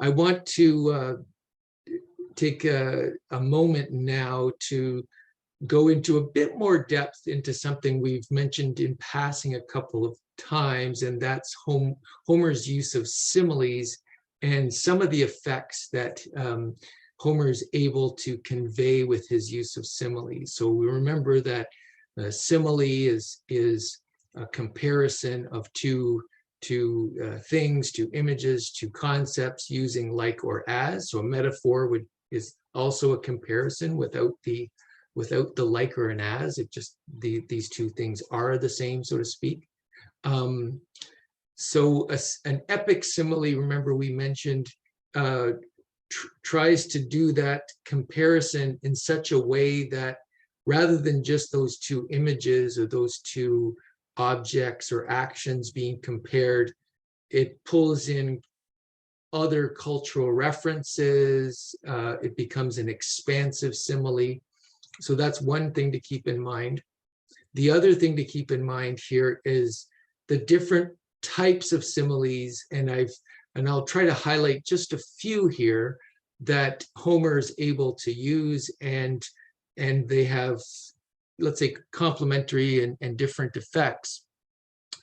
I want to take a moment now to go into a bit more depth into something we've mentioned in passing a couple of times, and that's Homer's use of similes and some of the effects that Homer is able to convey with his use of similes. So we remember that simile is a comparison of two things, two images, two concepts using like or as. So a metaphor is also a comparison without the like or an as. It just these two things are the same, so to speak. So an epic simile, remember we mentioned, tries to do that comparison in such a way that rather than just those two images or those two objects or actions being compared, it pulls in other cultural references. It becomes an expansive simile. So that's one thing to keep in mind. The other thing to keep in mind here is the different types of similes, and I'll try to highlight just a few here that Homer is able to use, and they have, let's say, complementary and different effects.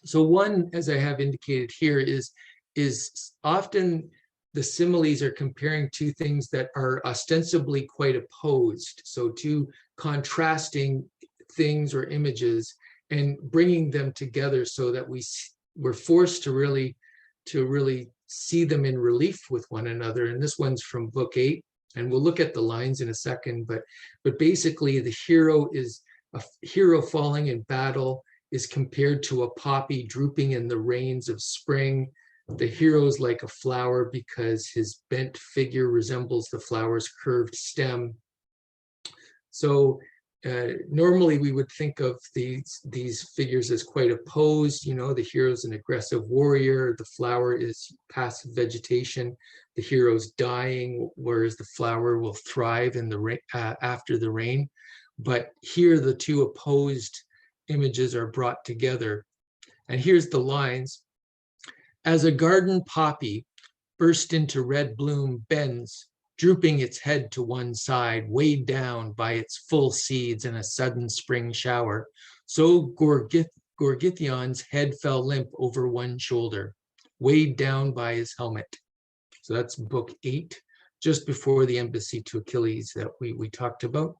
So one, as I have indicated here, is often the similes are comparing two things that are ostensibly quite opposed. So two contrasting things or images, and bringing them together so that we're forced to really see them in relief with one another. And this one's from book 8, and we'll look at the lines in a second, but basically the hero falling in battle is compared to a poppy drooping in the rains of spring. The hero's like a flower because his bent figure resembles the flower's curved stem. So normally we would think of these figures as quite opposed. The hero's an aggressive warrior, the flower is passive vegetation, the hero's dying, whereas the flower will thrive in the rain, after the rain. But here the two opposed images are brought together. And here's the lines. As a garden poppy burst into red bloom bends, drooping its head to one side, weighed down by its full seeds in a sudden spring shower, so Gorgithion's head fell limp over one shoulder, weighed down by his helmet. So that's book 8, just before the embassy to Achilles that we talked about.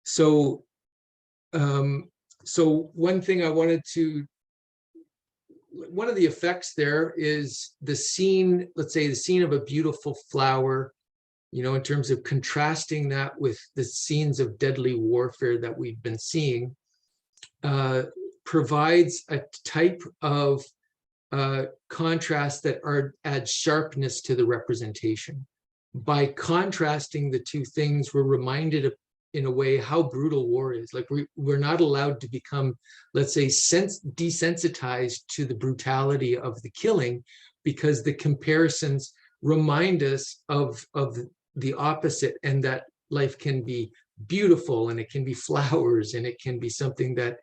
So, one thing I wanted to, one of the effects there is the scene, let's say the scene of a beautiful flower, in terms of contrasting that with the scenes of deadly warfare that we've been seeing, provides a type of contrast that adds sharpness to the representation. By contrasting the two things, we're reminded of, in a way, how brutal war is. Like we're not allowed to become, let's say, desensitized to the brutality of the killing, because the comparisons remind us of the opposite, and that life can be beautiful, and it can be flowers, and it can be something that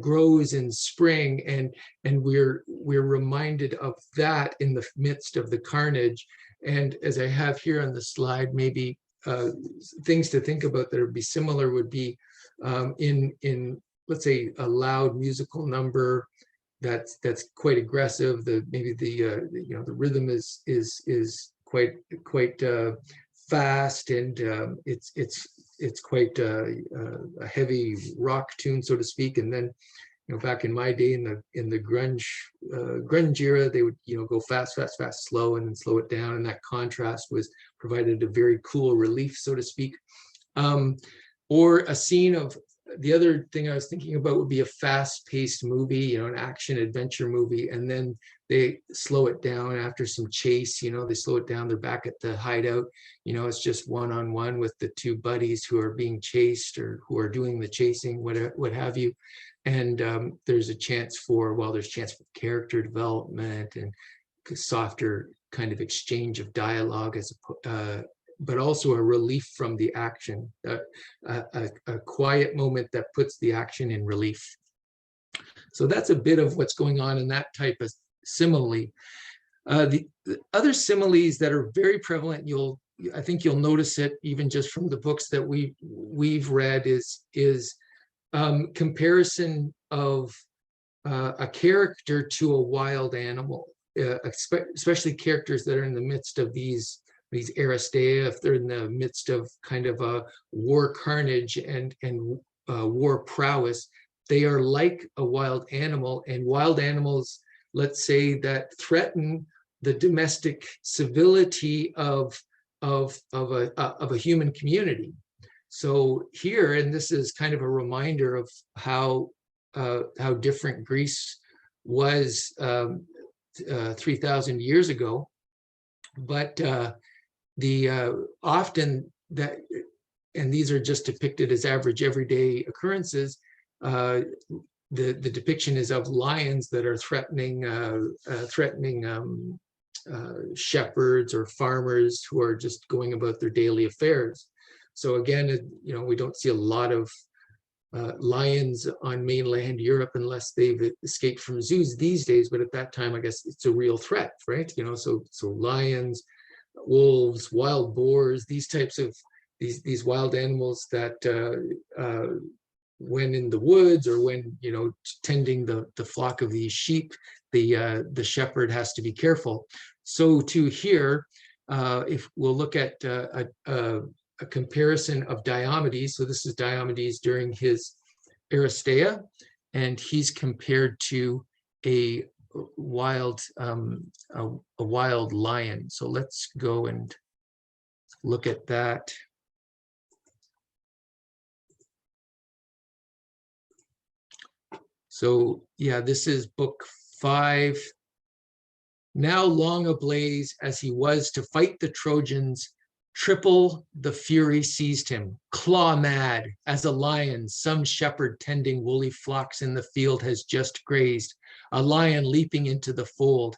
grows in spring, and we're reminded of that in the midst of the carnage. And as I have here on the slide, maybe things to think about that would be similar would be in let's say a loud musical number that's quite aggressive. Maybe the rhythm is quite fast, and it's quite a heavy rock tune, so to speak. And then back in my day, in the grunge era, they would go fast, slow, and then slow it down, and that contrast provided a very cool relief, so to speak. Or a scene of, the other thing I was thinking about would be a fast-paced movie, an action adventure movie, and then they slow it down after some chase. They slow it down, they're back at the hideout. It's just one-on-one with the two buddies who are being chased, or who are doing the chasing, what have you. And there's chance for character development and softer kind of exchange of dialogue, but also a relief from the action, a quiet moment that puts the action in relief. So that's a bit of what's going on in that type of simile. The other similes that are very prevalent, I think you'll notice it even just from the books that we've read, is comparison of a character to a wild animal, especially characters that are in the midst of these Aristeia, if they're in the midst of kind of a war carnage and war prowess, they are like a wild animal. And wild animals, let's say, that threaten the domestic civility of a human community. So here, and this is kind of a reminder of how different Greece was 3,000 years ago, but often that, and these are just depicted as average everyday occurrences. The depiction is of lions that are threatening shepherds or farmers who are just going about their daily affairs. So again, we don't see a lot of lions on mainland Europe unless they've escaped from zoos these days. But at that time, I guess it's a real threat, right? So lions, wolves, wild boars, these types of these wild animals that when in the woods or when tending the flock of these sheep, the shepherd has to be careful. So to here, if we'll look at a comparison of Diomedes. So this is Diomedes during his Aristeia, and he's compared to a wild lion. So let's go and look at that. So yeah, this is book 5. Now long ablaze as he was to fight the Trojans, triple the fury seized him, claw mad as a lion some shepherd tending woolly flocks in the field has just grazed, a lion leaping into the fold.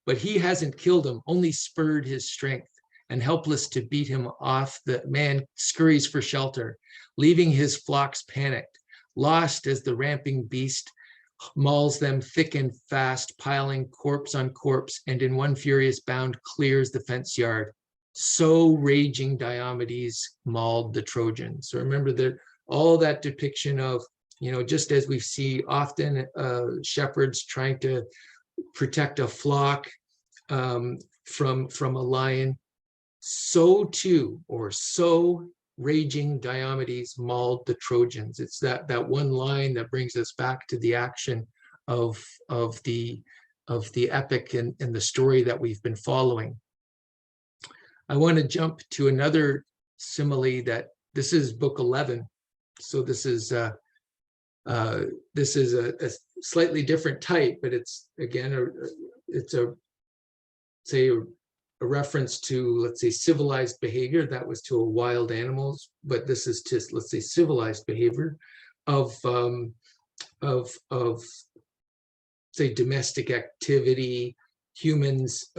But he hasn't killed him, only spurred his strength, and helpless to beat him off, the man scurries for shelter, leaving his flocks panicked, lost as the ramping beast mauls them thick and fast, piling corpse on corpse, and in one furious bound clears the fence yard. So raging Diomedes mauled the Trojans. So remember that all that depiction of, just as we see often shepherds trying to protect a flock from a lion, so too, or so raging Diomedes mauled the Trojans. It's that one line that brings us back to the action of the epic and the story that we've been following. I want to jump to another simile that this is book 11. So this is a slightly different type, but it's again it's a reference to, let's say, civilized behavior. That was to a wild animals, but this is to, let's say, civilized behavior of say domestic activity, humans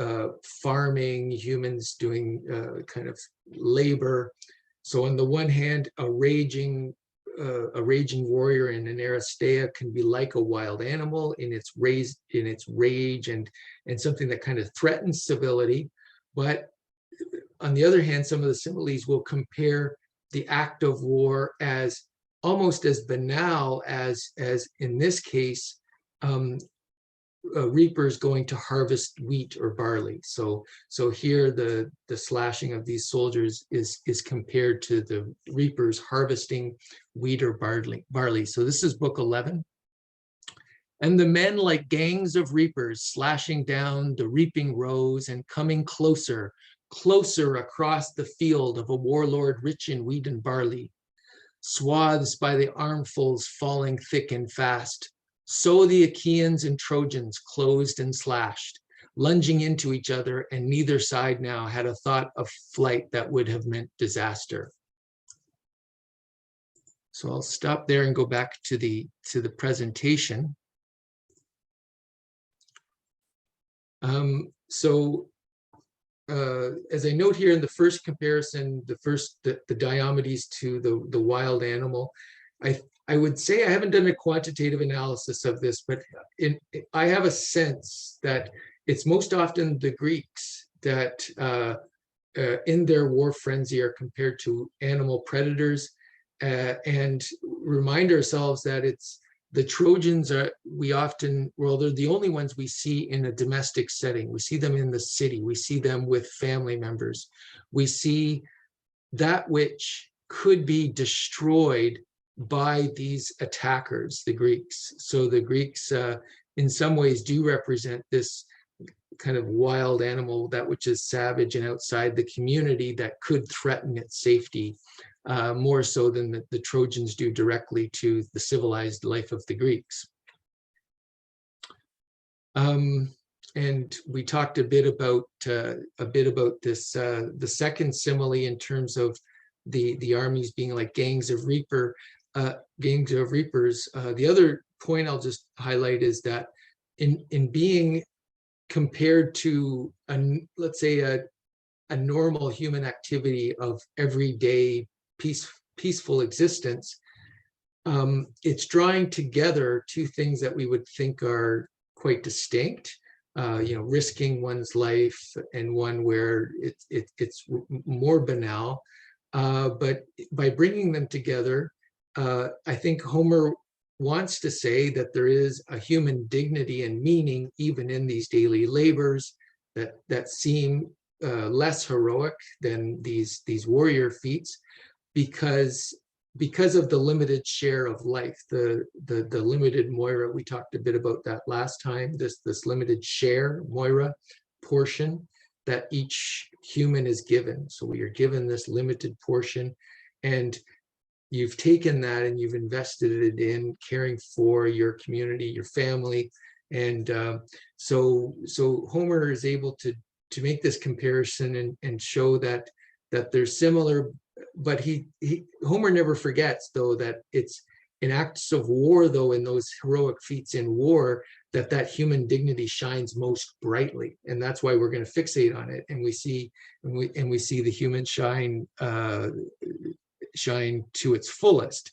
farming, humans doing kind of labor. So on the one hand, a raging warrior in an Aristeia can be like a wild animal in its rage and something that kind of threatens civility. But on the other hand, some of the similes will compare the act of war as almost as banal as in this case, reapers going to harvest wheat or barley. So here the slashing of these soldiers is compared to the reapers harvesting wheat or barley. So this is book 11. And the men like gangs of reapers slashing down the reaping rows and coming closer across the field of a warlord rich in wheat and barley, swaths by the armfuls falling thick and fast. So the Achaeans and Trojans closed and slashed, lunging into each other, and neither side now had a thought of flight that would have meant disaster. So I'll stop there and go back to the presentation. As I note here in the first comparison, the Diomedes to the wild animal, I would say I haven't done a quantitative analysis of this, but I have a sense that it's most often the Greeks that in their war frenzy are compared to animal predators, and remind ourselves that it's the Trojans are, we often, well, they're the only ones we see in a domestic setting. We see them in the city. We see them with family members. We see that which could be destroyed by these attackers, the Greeks. So the Greeks, in some ways, do represent this kind of wild animal, that which is savage and outside the community that could threaten its safety, more so than the Trojans do directly to the civilized life of the Greeks. And we talked a bit about this, the second simile, in terms of the armies being like gangs of reapers. The other point I'll just highlight is that in being compared to let's say a normal human activity of everyday peaceful existence, it's drawing together two things that we would think are quite distinct. Risking one's life, and one where it's more banal. But by bringing them together, I think Homer wants to say that there is a human dignity and meaning even in these daily labors that seem less heroic than these warrior feats, because of the limited share of life, the limited moira. We talked a bit about that last time, this limited share, moira, portion that each human is given. So we are given this limited portion, and you've taken that and you've invested it in caring for your community, your family. And so Homer is able to make this comparison and show that they're similar. But Homer never forgets, though, that it's in acts of war, though, in those heroic feats in war, that human dignity shines most brightly, and that's why we're going to fixate on it. And we see the human shine to its fullest.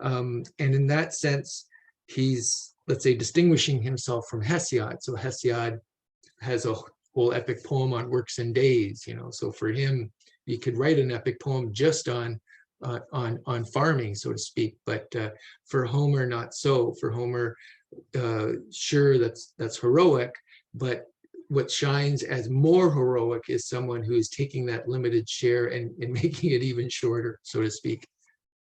And in that sense, he's, let's say, distinguishing himself from Hesiod. So Hesiod has a whole epic poem on works and days. So for him, you could write an epic poem just on farming, so to speak. But for Homer, not so. For Homer, sure, that's heroic, but what shines as more heroic is someone who is taking that limited share and making it even shorter, so to speak.